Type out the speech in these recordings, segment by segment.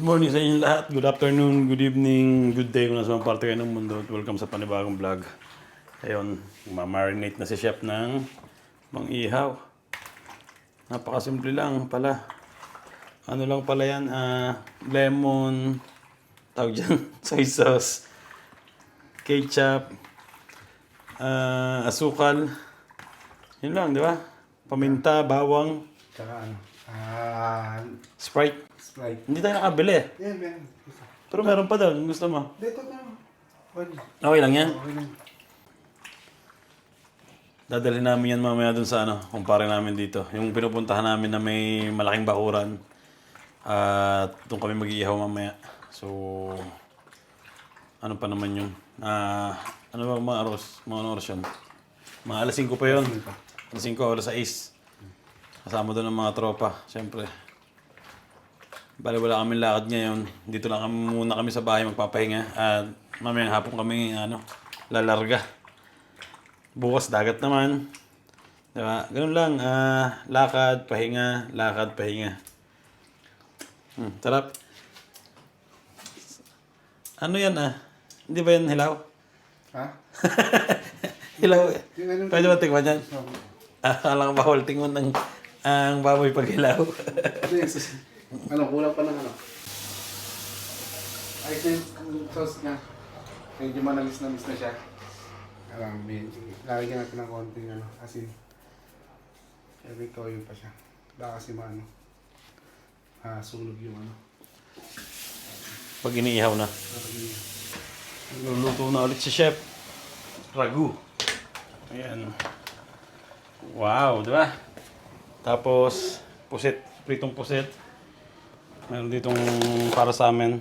morning sa inyo lahat. Good afternoon, good evening, good day kung nasa mga parte kayo ng mundo. At welcome sa panibagong vlog. Ayun, mamarinate na si Chef ng mang-ihaw. Napakasimple lang pala. Ano lang pala yan, lemon, tawag dyan, soy sauce, ketchup, asukal. Yun lang, di ba? Paminta, bawang, Tsaka Sprite. Sprite. Hindi tayo nakabili. Yan, yan. Pero meron pa doon. Gusto mo? Dito na. Okay lang yan. Okay lang. Dadalhin namin yan mamaya doon sa kumpare namin dito. Yung pinupuntahan namin na may malaking bakuran. At doon kami mag-iihaw mamaya. So, ano pa naman yun? Ano ba mga oras? Mga oras yun? Mga alas 5 pa yun. Alas 5, alas 6. Kasama doon ng mga tropa, siyempre. Bali wala kaming lakad ngayon. Dito lang muna kami sa bahay magpapahinga. At mamayang hapon kami lalarga. Bukas dagat naman. Diba? Ganun lang. Lakad, pahinga, lakad, pahinga. Sarap. Ano yan Hindi ba yan hilaw? Ha? Hilaw. Yung ano- Pwede ba tikman yan? Alang bawal tingnan ng ang baboy pag hilaw. Kulang pa ng Ay, ito yung sauce niya. Medyo manalis-nalis na siya. Lalagyan natin ng konting asin. Siyempre ito yun pa siya. Baka kasi sunog yung Pag iniihaw na. Luluto na ulit si Chef. Ragu. Ayan. Wow, di ba? Tapos, pusit. Pritong pusit. Meron ditong para sa amin.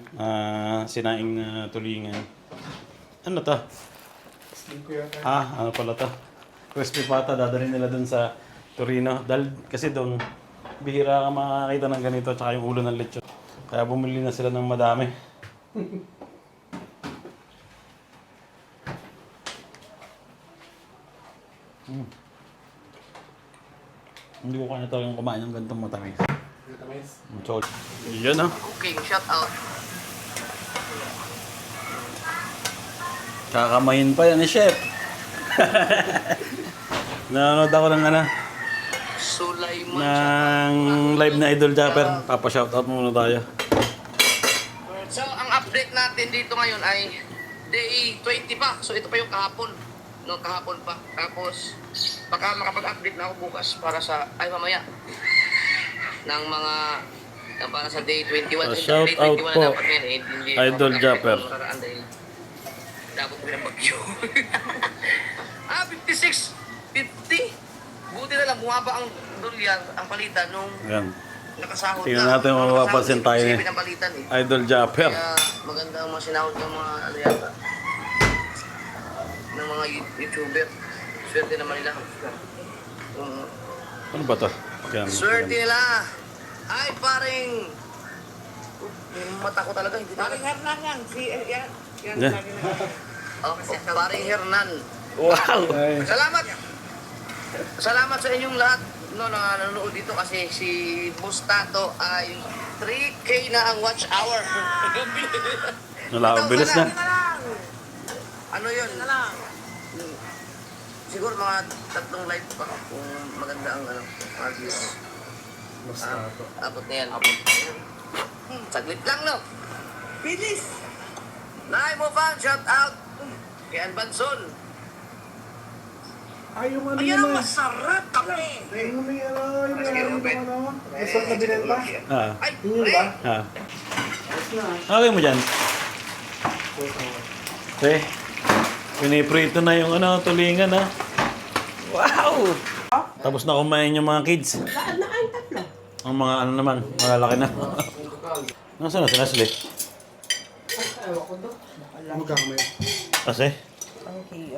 Sinaing na tulingan. Ano to? Ano pala to? Crispy pata. Dadalhin nila dun sa Torino. Dahil kasi doon, bihira ka makakita ng ganito. Tsaka yung ulo ng lechon. Kaya bumili na sila ng madami. Hindi ko kaya talagang kumain ng ganitong matamis. Matamis? So, yan Cooking, shout out. Kakamayin pa yan ni Chef. Nanonood ako ng Sulaiman. ng live na Idol Japper. Papa-shoutout muna tayo. So, ang update natin dito ngayon ay day 20 pa. So, ito pa yung kahapon. No, kahapon pa. Tapos, baka makapag-update na ako bukas para sa, mamaya. Ng mga, para sa day 21. Shout Day out 21 po, dapat yan, hindi Idol ako Japper. nakaraan dahil dapat ko ng bagyo. 56! 50! Buti na lang, bumaba ang dulyan, ang palitan nung Yan. nakasahod Tingnan natin kung mapapansin tayo ni ang palitan Idol Japper. Kaya maganda ang mga sinahod ng mga yata ng mga YouTuber. Swerte naman nila. Ano ba to? Yan. Swerte nila. Ay, paring yung mata ko talaga hindi Paring talaga. Hernan yan. Yan. Yeah. Paring Hernan. Wow! Salamat. Salamat sa inyong lahat na nanonood dito kasi si Bustato ay 3K na ang watch hour. Wala, bilis na. Ano yun? Siguro mga 3 live pa kung maganda ang mga views. Abot na yan. Saglit lang, no? Bilis. Nay mo fan, shout out kay Albanson. Ay, yung Ayan ang masarap kape. Yung may resort na binenta. Ay, Yun pre! ba? Okay mo dyan. Piniprito na yung tulingan Wow! Tapos na kumain yung mga kids. Saan na ang tatlo? Ang mga naman, malalaki na. Nasaan na si Nasli? Ewan ko doon. Magkakamay. Kasi? Okay.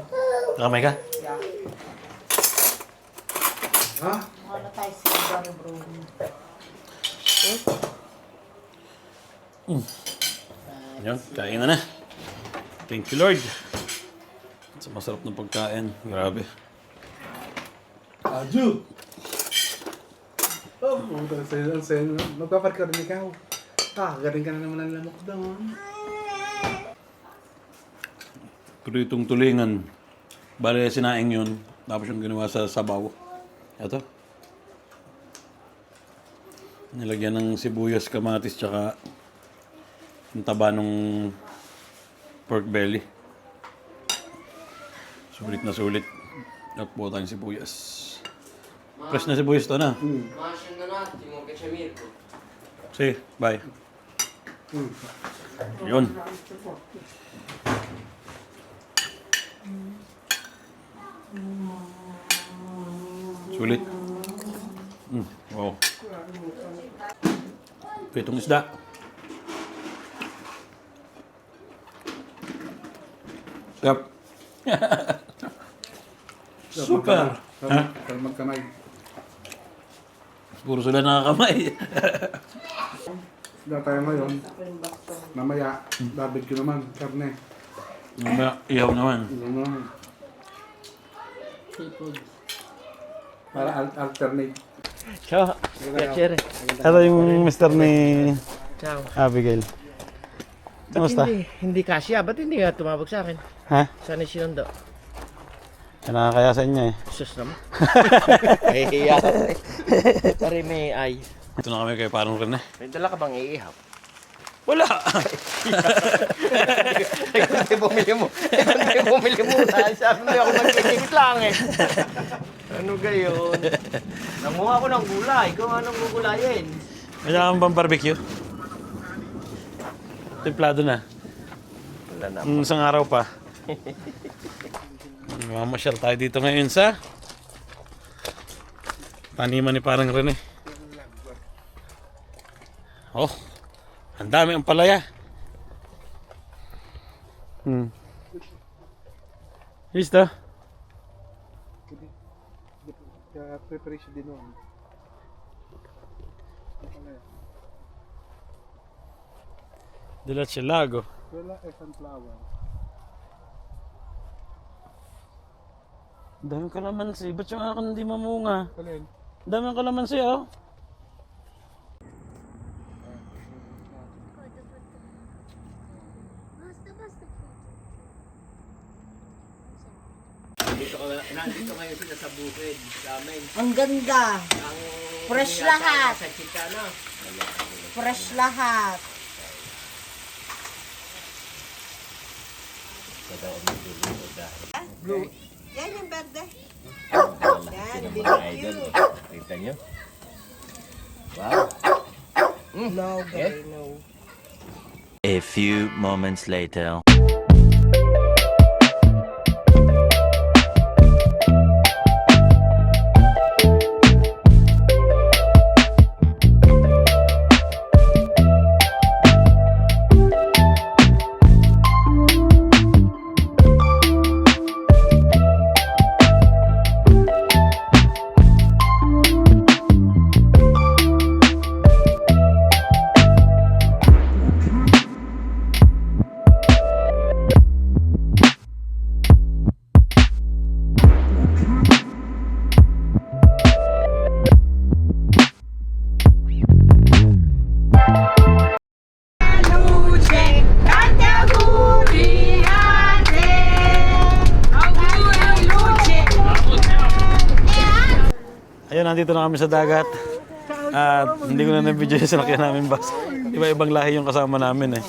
Nakamay ka? Yeah. Ha? Ano tayo sa bro? Yan, kain na. Thank you, Lord. Sa masarap na pagkain. Grabe. Aju! Oh, magpapark ka rin ikaw. Galing ka na naman ang lamok doon. Pritong tulingan. Bale, sinaing yun. Tapos yung ginawa sa sabaw. Ito. Nilagyan ng sibuyas, kamatis, tsaka yung taba ng pork belly. Sulit na sulit. At buo tayong sibuyas. Fresh na sibuyas to na. Lasciando un attimo che c'è Mirko. Sige, bye. Yun. Sulit. Wow. Pitong isda. Sarap. Super. Ha? Para magkamay. Puro sila nakakamay. Sila tayo ngayon. Mamaya, barbecue naman. Karne. Mamaya, ihaw naman. Ano naman. Para alternate. Ciao, piacere. Ito yung mister ni Ciao. Abigail. Kamusta? Hindi kasya? Ba't hindi ka tumawag sa akin? Ha? Sana sinundo. Nakakaya sa inyo eh. Sus naman. Nahihiya. Pare may ay. Ito na kami kay parang Rene. May dala ka bang iihaw? Wala! Hindi bumili mo. Hindi bumili mo. Sabi mo ako nagkikit lang eh. Ano gayon? Nanguha ko ng gulay. Kung anong gugulayin? Kailangan bang barbecue? Templado na. Wala na. Isang araw pa. Mamasyal tayo dito ngayon sa taniman ni parang Rene. Oh, ang dami ang palaya. Listo? Kaya preparation din noon. Dilat lago. Wala sunflower. Dami kalamansi. Ba't yung akin hindi mamunga? Alin? Dami ang kalamansi oh. Nandito ngayon sila sa bukid sa amin. Ang ganda. Ang Fresh lahat. Sa Chicano. Fresh lahat. Blue. Yan yung verde. Yan, BBQ. Kita nyo? Wow. No, baby, no. A few moments later. Ayun, nandito na kami sa dagat. At hindi ko na na-video yung sinakyan namin bus. Iba-ibang lahi yung kasama namin eh.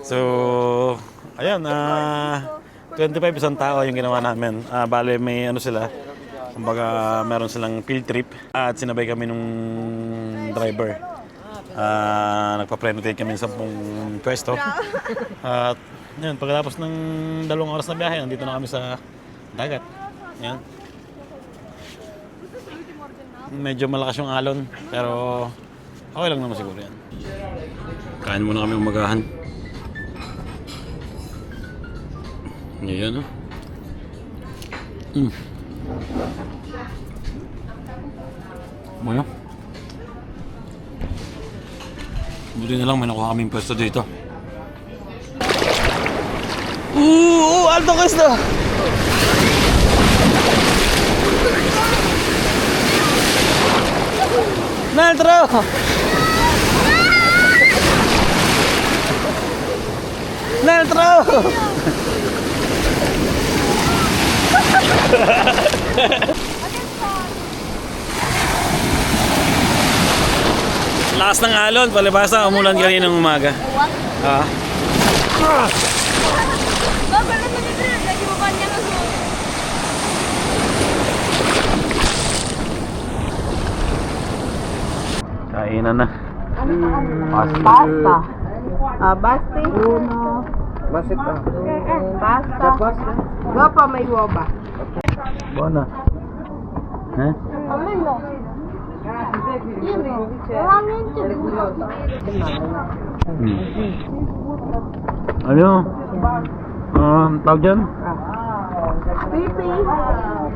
So, ayun, 25 isang tao yung ginawa namin. Bale, may ano sila, kumbaga meron silang field trip. At sinabay kami nung driver. Nagpa-prenotate kami sa 10 pwesto. At yun, pagkatapos ng 2 oras na biyahe, nandito na kami sa dagat. Yan. Medyo malakas yung alon, pero okay lang naman siguro yan. Kain muna kami umagahan. Yan, oh. Bueno. Buti na lang may nakuha kaming pwesto dito. Alto questo! Un altro! kilometro! Lakas ng alon, palibasa, umulan kanina ng umaga. Ah. Kainan na. Basta. Basti. Masit ah. Basta. Gapa may woba. Bona. Ha? Ano? Tawag dyan? Pipi.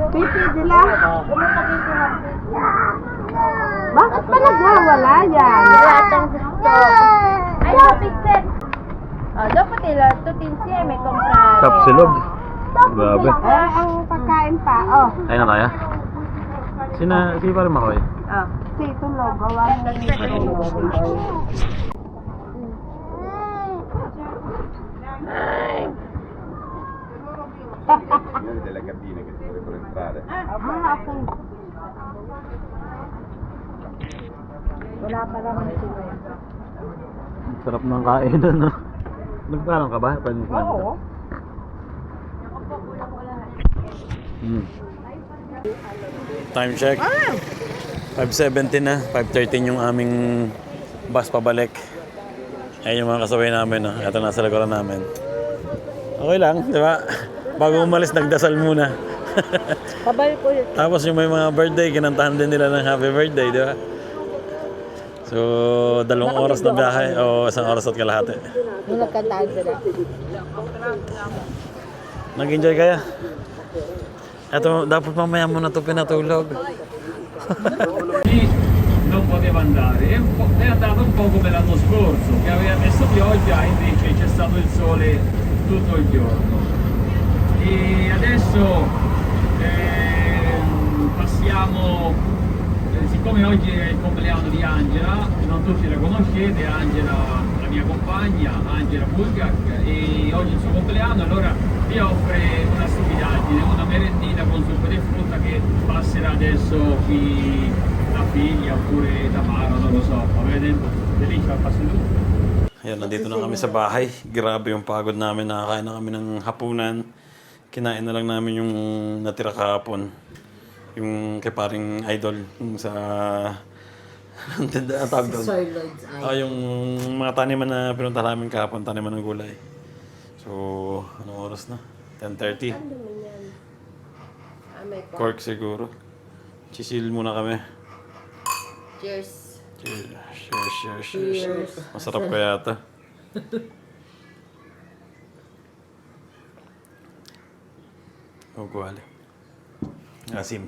Pipi dila. Bakit pa nagwawala yan? Latang gusto. Ay, pixel. Dapat nila, tutin siya, may kompra. Kapsilog. Grabe. Ang pagkain pa. Oh. Ayun na tayo. Si Pare Makoy. Si tulog. Gawa na Delle cabine che dovrebbero entrare. okay. Wala pa lang sila. Sarap ng kainan, no? Nagparang ka ba? Oo. Time check. 5:70 na. 5:13 yung aming bus pabalik. Ayun yung mga kasabay namin, no? Ito nasa likuran namin. Okay lang, di ba? Bago umalis, nagdasal muna. Pabalik ulit. Tapos yung may mga birthday, kinantahan din nila ng happy birthday, di ba? So, 2 oras na biyahe o 1 oras at kalahati. Nung nagkantaan sila. Nag-enjoy kaya? Ito, dapat mamaya mo na ito pinatulog. Non poteva andare, è andato un po' come l'anno scorso, che aveva messo pioggia e invece c'è stato il sole tutto il giorno. E adesso passiamo, siccome oggi è il compleanno di Angela, non tutti la conoscete, Angela, la mia compagna, Angela Bulgak, e oggi è il suo compleanno, allora vi offre una stupidaggine, una merendina con succo di frutta che passerà adesso qui da figlia oppure da Mara, non lo so, avete felice al passo lui. Ayan, nandito na kami sa bahay. Grabe yung pagod namin. Nakakain na kami ng hapunan. Kinain na lang namin yung natira kahapon. Yung kay paring idol. Yung sa... ang tawag doon? Yung mga taniman na pinunta namin kahapon. Taniman ng gulay. So, anong oras na? 10:30. Cork siguro. Chisil muna kami. Cheers. Cheers. Masarap kaya ito. Ugali. Asim.